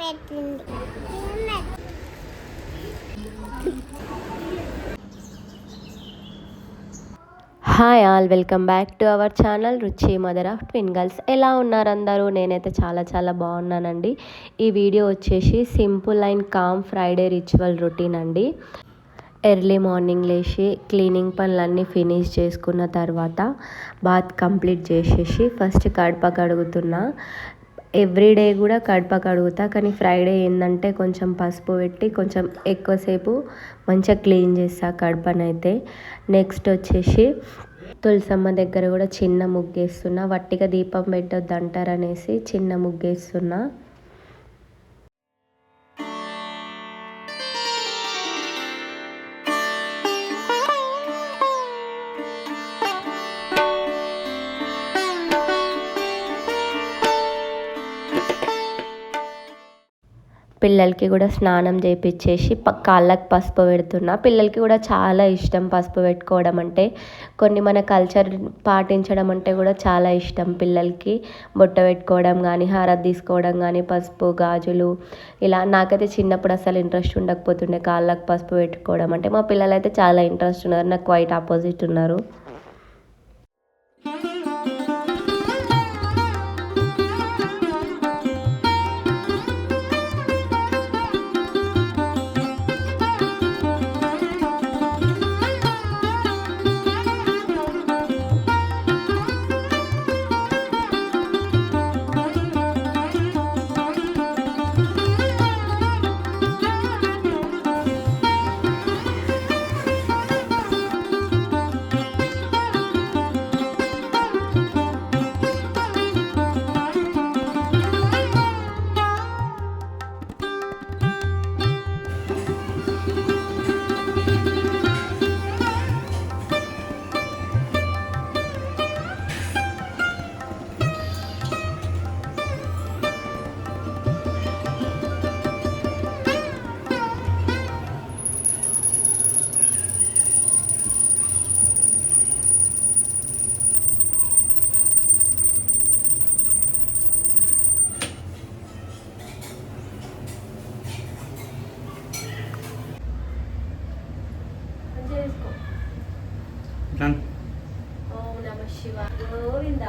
Hi all, welcome back to our channel రుచి mother of twin girls. ఎలా ఉన్నారు అందరూ? నేనైతే చాలా బాగున్నానండి. ఈ వీడియో వచ్చేసి simple and calm Friday ritual routine అండి. ఎర్లీ మార్నింగ్ లేచి క్లీనింగ్ పనులన్నీ ఫినిష్ చేసుకున్న తర్వాత బాత్ కంప్లీట్ చేసేసి ఫస్ట్ కడప కడుగుతున్నా. ఎవ్రీడే కూడా కడప కడుగుతా, కానీ ఫ్రైడే ఏంటంటే కొంచెం పసుపు పెట్టి కొంచెం ఎక్కువసేపు మంచిగా క్లీన్ చేస్తా కడపనైతే. నెక్స్ట్ వచ్చేసి తులసమ్మ దగ్గర కూడా చిన్న ముగ్గేస్తున్నా. వట్టిగా దీపం పెట్టొద్దు అంటారనేసి చిన్న ముగ్గేస్తున్నా. పిల్లలకి కూడా స్నానం చేయించేసి కాళ్ళకి పసుపు పెడుతున్నా. పిల్లలకి కూడా చాలా ఇష్టం పసుపు పెట్టుకోవడం అంటే. కొన్ని మన కల్చర్ పాటించడం అంటే కూడా చాలా ఇష్టం పిల్లలకి. బొట్ట పెట్టుకోవడం కానీ, హారతి తీసుకోవడం కానీ, పసుపు గాజులు ఇలా. నాకైతే చిన్నప్పుడు అసలు ఇంట్రెస్ట్ ఉండకపోతుండే కాళ్ళకి పసుపు పెట్టుకోవడం అంటే. మా పిల్లలు అయితే చాలా ఇంట్రెస్ట్ ఉన్నారు, నాకు క్వైట్ ఆపోజిట్ ఉన్నారు. ఓం నమః శివాయ. గోవింద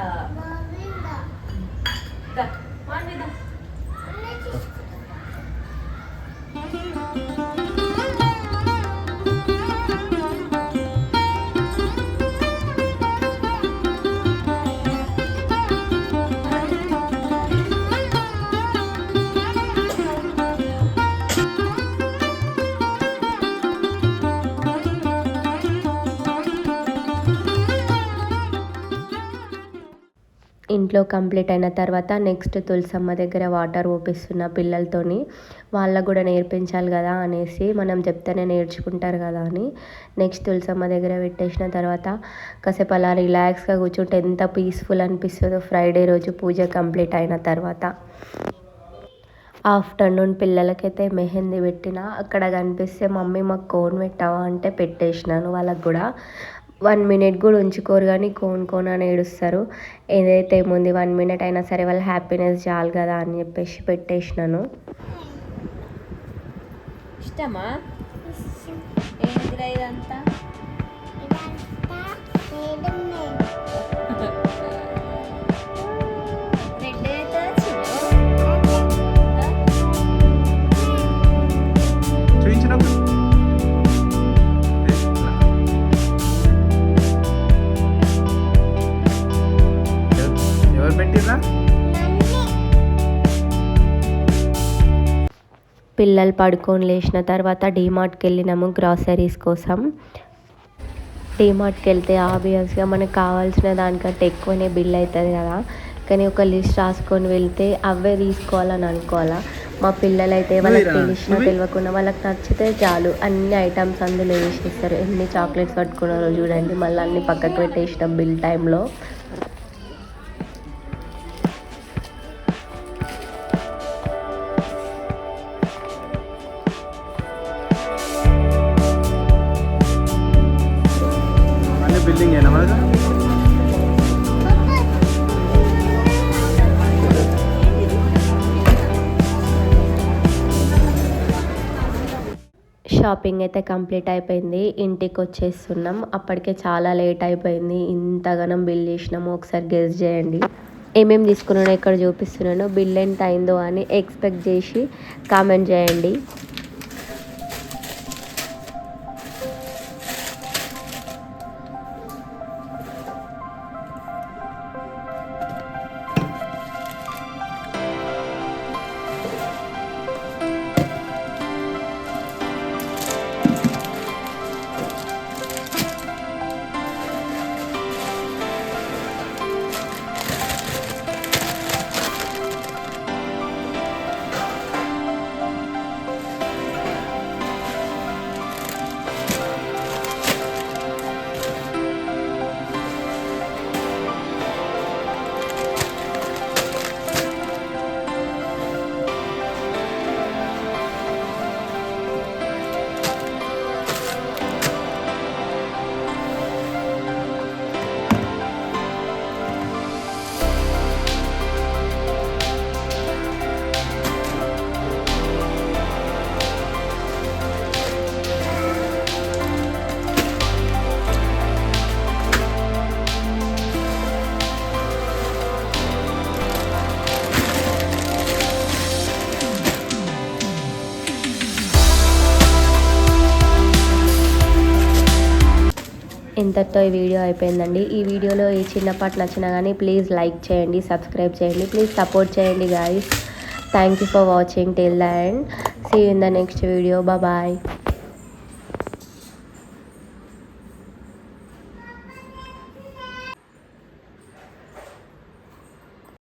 ఇంట్లో కంప్లీట్ అయిన తర్వాత నెక్స్ట్ తులసమ్మ దగ్గర వాటర్ పోపిస్తున్న పిల్లలతోని. వాళ్ళకు కూడా నేర్పించాలి కదా అనేసి, మనం చెప్తేనే నేర్చుకుంటారు కదా అని. నెక్స్ట్ తులసమ్మ దగ్గర పెట్టేసిన తర్వాత కాసేపు అలా రిలాక్స్గా కూర్చుంటే ఎంత పీస్ఫుల్ అనిపిస్తుందో ఫ్రైడే రోజు పూజ కంప్లీట్ అయిన తర్వాత. ఆఫ్టర్నూన్ పిల్లలకైతే మెహందీ పెట్టిన. అక్కడ కనిపిస్తే మమ్మీ మాకు కోన్ పెట్టావా అంటే పెట్టేసినాను. వాళ్ళకు కూడా 1 minute కూడా ఉంచుకోరు, కానీ కోన్ అని ఏడుస్తారు. ఏదైతే ఏముంది 1 minute అయినా సరే వాళ్ళ హ్యాపీనెస్ చాలు కదా అని చెప్పేసి పెట్టేసినాను. ఇష్టమా ఏంటిరా ఇదంతా? పిల్లలు పడుకొని లేచిన తర్వాత డీమార్ట్కి వెళ్ళినాము గ్రాసరీస్ కోసం. డీమార్ట్కి వెళ్తే ఆబ్వియస్గా మనకు కావాల్సిన దానికంటే ఎక్కువనే బిల్ అవుతుంది కదా, కానీ ఒక లిస్ట్ రాసుకొని వెళ్తే అవే తీసుకోవాలని అనుకోవాలా. మా పిల్లలు అయితే వాళ్ళకి తెలిసినా తెలియకుండా వాళ్ళకి నచ్చితే చాలు అన్ని ఐటమ్స్ అందులో వేసేస్తారు. ఎన్ని చాక్లెట్స్ కట్టుకున్నారో చూడండి. మళ్ళీ అన్ని పక్కకు పెట్టేసినాం బిల్ టైంలో. బిల్డింగ్ ఏనా మనది? షాపింగ్ అయితే కంప్లీట్ అయిపోయింది. ఇంటికి వచ్చేస్తున్నాం. అప్పటికే చాలా లేట్ అయిపోయింది. ఇంతగానం బిల్ చేసినాము. ఒకసారి గెస్ చేయండి. ఏమేమి తీసుకున్నానో ఇక్కడ చూపిస్తున్నాను. బిల్ ఎంత అయిందో అని ఎక్స్పెక్ట్ చేసి కామెంట్ చేయండి. ఇంతటితో ఈ వీడియో అయిపోయిందండి. ఈ వీడియోలో ఈ చిన్న పార్ట్ నచ్చినా కానీ ప్లీజ్ లైక్ చేయండి, సబ్స్క్రైబ్ చేయండి, ప్లీజ్ సపోర్ట్ చేయండి guys. Thank you for watching till the end. See you in the next video. Bye.